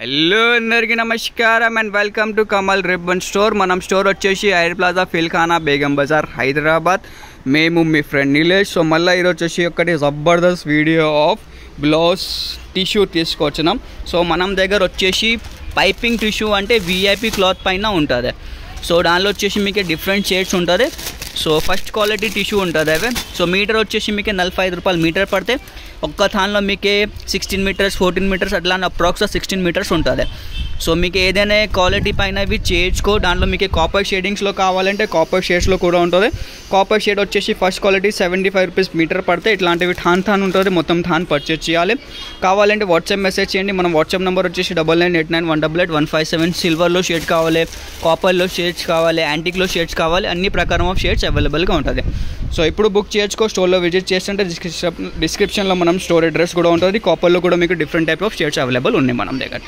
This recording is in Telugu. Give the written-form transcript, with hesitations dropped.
హలో అందరికీ నమస్కారం and welcome to Kamal ribbon store. మనం స్టోర్ వచ్చేసి ఐర్ ప్లాజా ఫిల్ఖానా బేగం బజార్ హైదరాబాద్. మేము మీ ఫ్రెండ్ నీలేష్. సో మళ్ళీ ఈరోజు వచ్చేసి ఒకటి జబర్దస్త్ వీడియో ఆఫ్ బ్లౌజ్ టిష్యూ తీసుకొచ్చినాం. సో మనం దగ్గర వచ్చేసి పైపింగ్ టిష్యూ అంటే విఐపి క్లాత్ పైన ఉంటుంది. సో దానిలో వచ్చేసి మీకు డిఫరెంట్ షేడ్స్ ఉంటుంది. సో ఫస్ట్ క్వాలిటీ టిష్యూ ఉంటుంది అవి. సో మీటర్ వచ్చేసి మీకు 45 రూపాయలు మీటర్ పడితే ఒక్క థాన్లో మీకు 16 మీటర్స్ 14 మీటర్స్ అట్లా అప్రాక్స్గా 16 మీటర్స్ ఉంటుంది. సో మీకు ఏదైనా క్వాలిటీ పైన ఇవి చేయించుకో. దాంట్లో మీకు కాపర్ షేడింగ్స్లో కావాలంటే కాపర్ షేడ్స్లో కూడా ఉంటుంది. కాపర్ షేడ్ వచ్చేసి ఫస్ట్ క్వాలిటీ 75 రూపీస్ మీటర్ పడితే ఇట్లాంటివి థాన్ ఉంటుంది. మొత్తం థాన్ పర్చేజ్ చేయాలి. కావాలంటే వాట్సాప్ మెసేజ్ చేయండి. మన వాట్సాప్ నెంబర్ వచ్చేసి 9989188157. సిల్వర్లో షేడ్ కావాలి, కాపర్లో షేడ్స్ కావాలి, యాంటిక్లో షేడ్స్ కావాలి, అన్ని ప్రకారం ఆఫ్ షేడ్స్ అవైలబుల్గా ఉంటుంది. సో ఇప్పుడు బుక్ చేసుకో. స్టోర్లో విజిట్ చేస్తుంటే డిస్క్రిప్షన్లో మనం స్టోర్ అడ్రస్ కూడా ఉంటుంది. కాపర్లో కూడా మీకు different type of shades available ఉన్నాయి మనం దగ్గర.